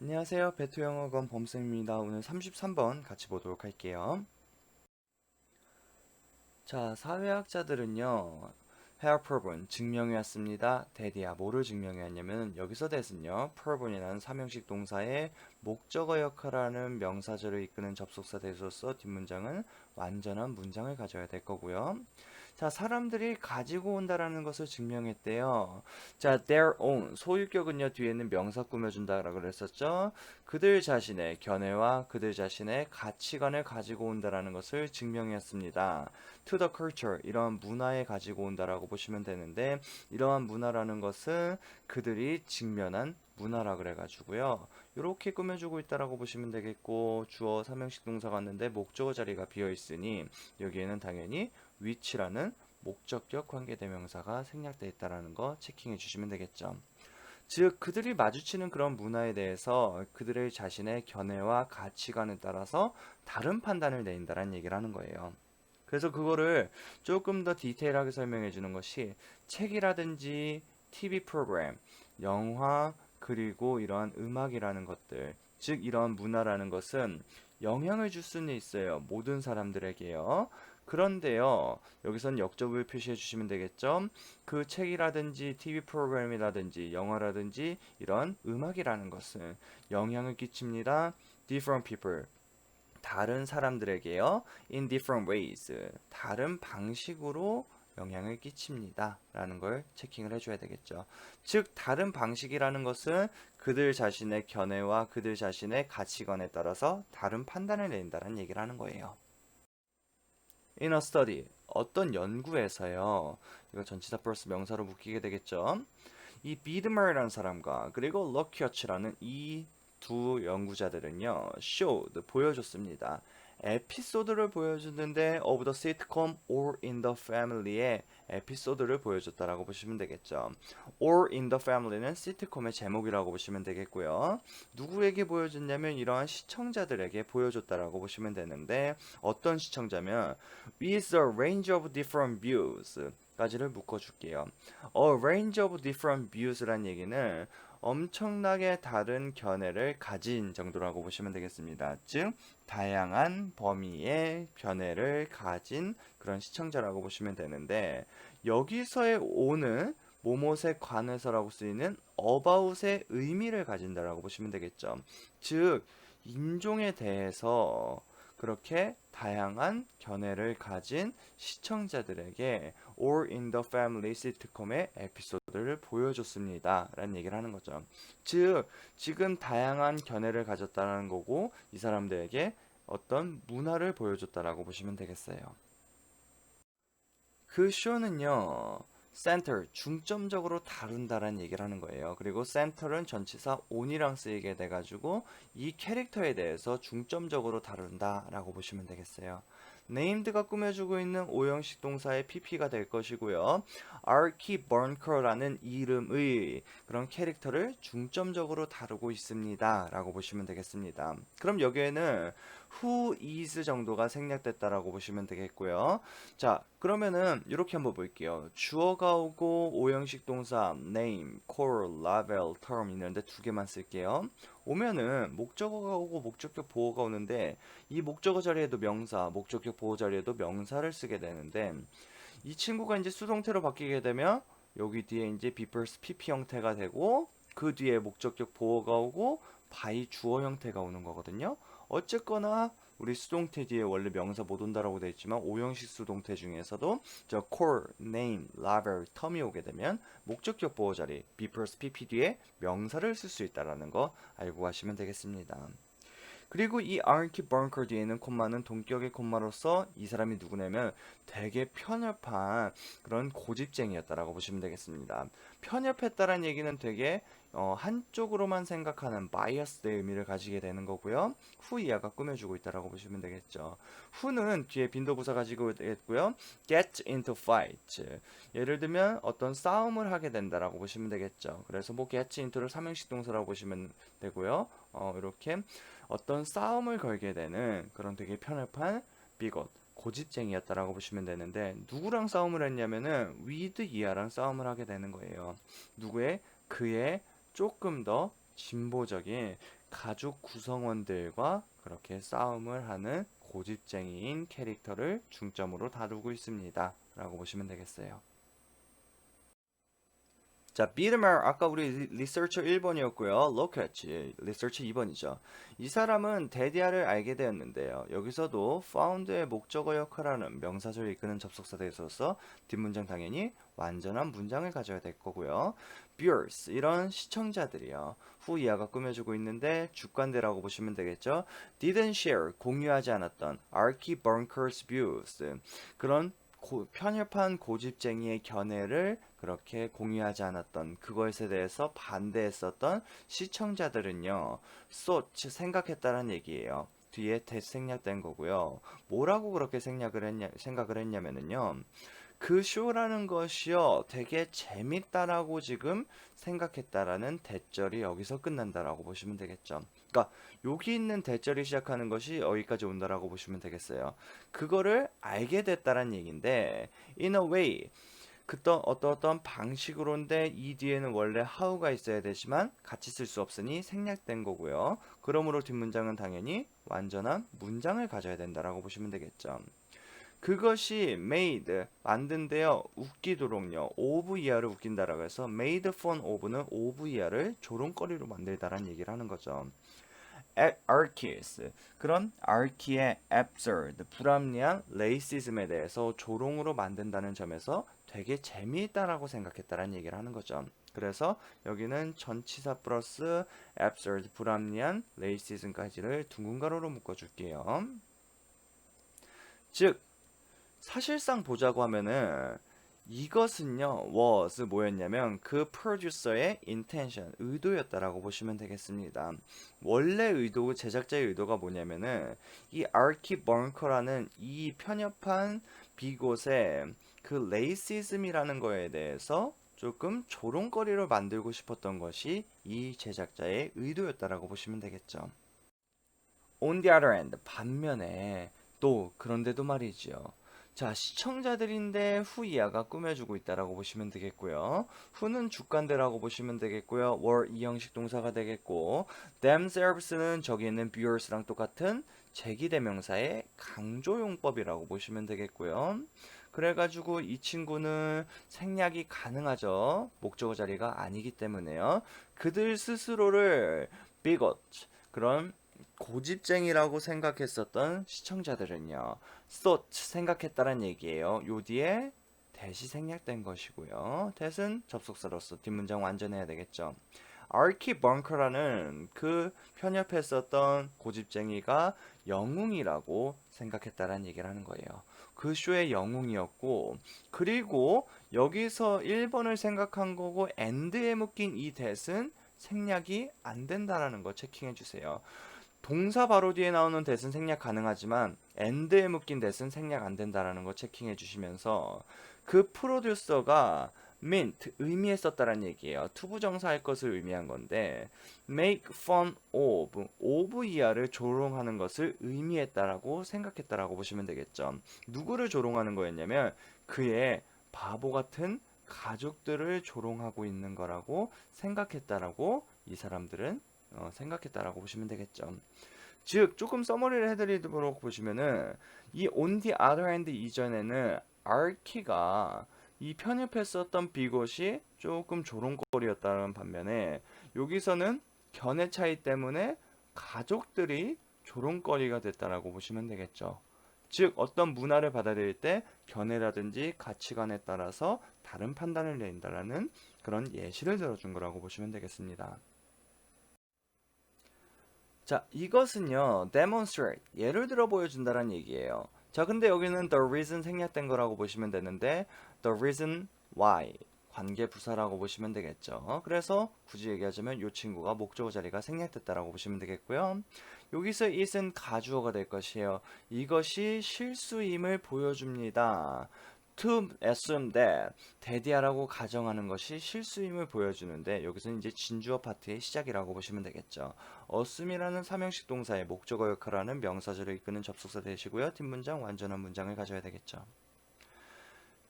안녕하세요. 베토영어권 범쌤입니다. 오늘 33번 같이 보도록 할게요. 자, 사회학자들은요, have proven, 증명해왔습니다. 대디야, 뭐를 증명해왔냐면, 여기서 대신요, proven이라는 삼형식 동사의 목적어 역할하는 명사절을 이끄는 접속사 대소서 뒷문장은 완전한 문장을 가져야 될 거고요. 자, 사람들이 가지고 온다라는 것을 증명했대요. 자, their own, 소유격은요, 뒤에는 명사 꾸며준다라고 그랬었죠. 그들 자신의 견해와 그들 자신의 가치관을 가지고 온다라는 것을 증명했습니다. to the culture, 이러한 문화에 가지고 온다라고 보시면 되는데, 이러한 문화라는 것은 그들이 직면한 문화라 그래가지고요. 이렇게 꾸며주고 있다라고 보시면 되겠고, 주어 삼형식 동사가 왔는데 목적어 자리가 비어 있으니 여기에는 당연히 which라는 목적격 관계대명사가 생략되어 있다는 거 체킹해 주시면 되겠죠. 즉 그들이 마주치는 그런 문화에 대해서 그들의 자신의 견해와 가치관에 따라서 다른 판단을 내린다는 얘기를 하는 거예요. 그래서 그거를 조금 더 디테일하게 설명해 주는 것이 책이라든지 TV 프로그램, 영화, 그리고 이러한 음악이라는 것들, 즉 이러한 문화라는 것은 영향을 줄 수는 있어요. 모든 사람들에게요. 그런데요, 여기선 역접을 표시해 주시면 되겠죠. 그 책이라든지 TV 프로그램이라든지 영화라든지 이런 음악이라는 것은 영향을 끼칩니다. Different people, 다른 사람들에게요. In different ways, 다른 방식으로 영향을 끼칩니다. 라는 걸 체킹을 해줘야 되겠죠. 즉, 다른 방식이라는 것은 그들 자신의 견해와 그들 자신의 가치관에 따라서 다른 판단을 내린다는 얘기를 하는 거예요. In a study, 어떤 연구에서요. 이거 전치사 플러스 명사로 묶이게 되겠죠. 이 비드머라는 사람과 그리고 러키어츠라는 이 두 연구자들은요, showed, 보여줬습니다. 에피소드를 보여주는데 of the sitcom All in the Family의 에피소드를 보여줬다라고 보시면 되겠죠. All in the Family는 시트콤의 제목이라고 보시면 되겠고요. 누구에게 보여줬냐면 이러한 시청자들에게 보여줬다라고 보시면 되는데 어떤 시청자면 with a range of different views 까지를 묶어줄게요. A range of different views란 얘기는 엄청나게 다른 견해를 가진 정도라고 보시면 되겠습니다. 즉, 다양한 범위의 견해를 가진 그런 시청자라고 보시면 되는데, 여기서의 오는 뭐뭇에 관해서라고 쓰이는 about의 의미를 가진다라고 보시면 되겠죠. 즉, 인종에 대해서 그렇게 다양한 견해를 가진 시청자들에게 All in the Family 시트콤의 에피소드를 보여줬습니다. 라는 얘기를 하는 거죠. 즉, 지금 다양한 견해를 가졌다는 거고 이 사람들에게 어떤 문화를 보여줬다라고 보시면 되겠어요. 그 쇼는요, 센터, 중점적으로 다룬다라는 얘기를 하는 거예요. 그리고 센터는 전치사 on이랑 쓰이게 돼가지고 이 캐릭터에 대해서 중점적으로 다룬다라고 보시면 되겠어요. named가 꾸며주고 있는 오형식 동사의 pp가 될 것이고요. Archie Bunker라는 이름의 그런 캐릭터를 중점적으로 다루고 있습니다. 라고 보시면 되겠습니다. 그럼 여기에는 who is 정도가 생략됐다라고 보시면 되겠고요. 자, 그러면은 이렇게 한번 볼게요. 주어가 오고 오형식 동사 name, call, label, term 있는데 두 개만 쓸게요. 오면은 목적어가 오고 목적격 보어가 오는데 이 목적어 자리에도 명사, 목적격 보어 자리에도 명사를 쓰게 되는데 이 친구가 이제 수동태로 바뀌게 되면 여기 뒤에 이제 be plus pp 형태가 되고 그 뒤에 목적격 보어가 오고 by 주어 형태가 오는 거거든요. 어쨌거나 우리 수동태 뒤에 원래 명사 못 온다라고 되어 있지만 오형식 수동태 중에서도 저 core, name, label, term이 오게 되면 목적격 보어 자리 be plus pp 뒤에 명사를 쓸 수 있다라는 거 알고 가시면 되겠습니다. 그리고 이 아르키 버커 뒤에는 콤마는 동격의 콤마로서 이 사람이 누구냐면 되게 편협한 그런 고집쟁이였다라고 보시면 되겠습니다. 편협했다라는 얘기는 되게 한쪽으로만 생각하는 바이어스의 의미를 가지게 되는 거고요. 후 이하가 꾸며주고 있다라고 보시면 되겠죠. 후는 뒤에 빈도부사 가지고 있고요. get into fight. 예를 들면 어떤 싸움을 하게 된다라고 보시면 되겠죠. 그래서 뭐 get into를 삼형식 동사라고 보시면 되고요. 이렇게 어떤 싸움을 걸게 되는 그런 되게 편협한 비got, 고집쟁이였다라고 보시면 되는데 누구랑 싸움을 했냐면은 위드 이하랑 싸움을 하게 되는 거예요. 누구의? 그의 조금 더 진보적인 가족 구성원들과 그렇게 싸움을 하는 고집쟁이인 캐릭터를 중점으로 다루고 있습니다. 라고 보시면 되겠어요. 자, 비드mer 아까 우리 리서처 1번이었고요. 로켓 리서처 2번이죠. 이 사람은 데디아를 알게 되었는데요. 여기서도 found의 목적어 역할하는 명사절을 이끄는 접속사에 있어서 뒷문장 당연히 완전한 문장을 가져야 될 거고요. viewers 이런 시청자들이요. 후 이하가 꾸며주고 있는데 주관대라고 보시면 되겠죠. didn't share 공유하지 않았던 Archie Bunker's views 그런 편협한 고집쟁이의 견해를 그렇게 공유하지 않았던 그것에 대해서 반대했었던 시청자들은요. thought 생각했다는 얘기예요. 뒤에 대시 생략된 거고요. 뭐라고 그렇게 생각을 했냐면은요. 그 쇼라는 것이요 되게 재밌다라고 지금 생각했다라는 대절이 여기서 끝난다라고 보시면 되겠죠. 그러니까 여기 있는 대절이 시작하는 것이 여기까지 온다라고 보시면 되겠어요. 그거를 알게 됐다란 얘기인데 in a way 어떤 방식으로인데 이 뒤에는 원래 how가 있어야 되지만 같이 쓸 수 없으니 생략된 거고요. 그러므로 뒷문장은 당연히 완전한 문장을 가져야 된다라고 보시면 되겠죠. 그것이 made 만든데요 웃기도록요 of 이하를 웃긴다라고 해서 made fun of는 of 이하를 조롱거리로 만들다라는 얘기를 하는 거죠. Archies 그런 Archie의 absurd 불합리한 racism에 대해서 조롱으로 만든다는 점에서 되게 재미있다라고 생각했다라는 얘기를 하는 거죠. 그래서 여기는 전치사 플러스 absurd 불합리한 racism까지를 둥근 가로로 묶어줄게요. 즉 사실상 보자고 하면은 이것은요 was 뭐였냐면 그 프로듀서의 intention 의도였다라고 보시면 되겠습니다. 원래 의도 제작자의 의도가 뭐냐면은 이 아키 벙커라는 이 편협한 비곳의 그 레이시즘이라는 거에 대해서 조금 조롱거리로 만들고 싶었던 것이 이 제작자의 의도였다라고 보시면 되겠죠. On the other hand, 반면에 또 그런데도 말이지요. 자, 시청자들인데 후 이하가 꾸며주고 있다라고 보시면 되겠고요. 후는 주관대라고 보시면 되겠고요. were 이 형식 동사가 되겠고 themselves는 저기 있는 viewers랑 똑같은 제기대명사의 강조용법이라고 보시면 되겠고요. 그래가지고 이 친구는 생략이 가능하죠. 목적어 자리가 아니기 때문에요. 그들 스스로를 bigot 그런 고집쟁이라고 생각했었던 시청자들은요. thought 생각했다란 얘기예요. 요 뒤에 대시 생략된 것이고요. that은 접속사로서 뒷문장 완전해야 되겠죠. 아키 벙커라는 그 편협했었던 고집쟁이가 영웅이라고 생각했다란 얘기를 하는 거예요. 그 쇼의 영웅이었고 그리고 여기서 1번을 생각한 거고 and에 묶인 이 that은 생략이 안 된다라는 거 체킹해 주세요. 동사 바로 뒤에 나오는 that은 생략 가능하지만 and에 묶인 that은 생략 안 된다라는 거 체킹해 주시면서 그 프로듀서가 meant 의미했었다라는 얘기예요. 투부정사할 것을 의미한 건데 make fun of 이하를 조롱하는 것을 의미했다라고 생각했다라고 보시면 되겠죠. 누구를 조롱하는 거였냐면 그의 바보 같은 가족들을 조롱하고 있는 거라고 생각했다라고 이 사람들은 생각했다라고 보시면 되겠죠. 즉 조금 서머리를 해드리도록 보시면은 이 on the other hand 이전에는 아키가 이 편협했었던 비것이 조금 조롱거리였다는 반면에 여기서는 견해 차이 때문에 가족들이 조롱거리가 됐다라고 보시면 되겠죠. 즉 어떤 문화를 받아들일 때 견해라든지 가치관에 따라서 다른 판단을 내린다라는 그런 예시를 들어준 거라고 보시면 되겠습니다. 자, 이것은요, demonstrate, 예를 들어 보여준다는 얘기예요. 자, 근데 여기는 the reason 생략된 거라고 보시면 되는데, the reason why, 관계 부사라고 보시면 되겠죠. 그래서 굳이 얘기하자면 이 친구가 목적어 자리가 생략됐다라고 보시면 되겠고요. 여기서 it은 가주어가 될 것이에요. 이것이 실수임을 보여줍니다. To assume that 대디하라고 가정하는 것이 실수임을 보여주는데 여기서는 이제 진주어 파트의 시작이라고 보시면 되겠죠. assume이라는 삼형식 동사의 목적어 역할하는 명사절을 이끄는 접속사 되시고요. 뒷문장 완전한 문장을 가져야 되겠죠.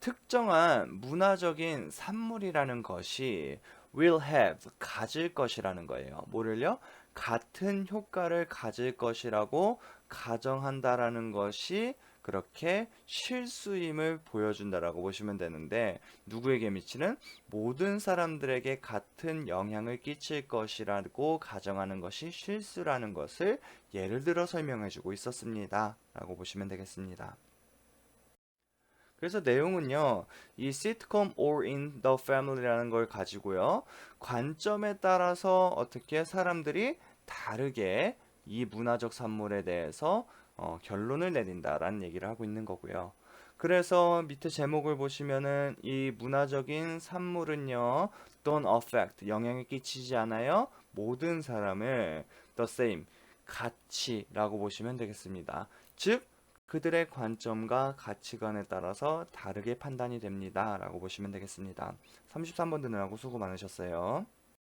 특정한 문화적인 산물이라는 것이 will have 가질 것이라는 거예요. 뭐를요? 같은 효과를 가질 것이라고 가정한다라는 것이 그렇게 실수임을 보여준다라고 보시면 되는데 누구에게 미치는 모든 사람들에게 같은 영향을 끼칠 것이라고 가정하는 것이 실수라는 것을 예를 들어 설명해주고 있었습니다. 라고 보시면 되겠습니다. 그래서 내용은요, 이 sitcom All in the Family라는 걸 가지고요, 관점에 따라서 어떻게 사람들이 다르게 이 문화적 산물에 대해서 결론을 내린다라는 얘기를 하고 있는 거고요. 그래서 밑에 제목을 보시면은 이 문화적인 산물은요, don't affect, 영향을 끼치지 않아요. 모든 사람을 the same, 같이라고 보시면 되겠습니다. 즉, 그들의 관점과 가치관에 따라서 다르게 판단이 됩니다. 라고 보시면 되겠습니다. 33번 듣느라고 수고 많으셨어요.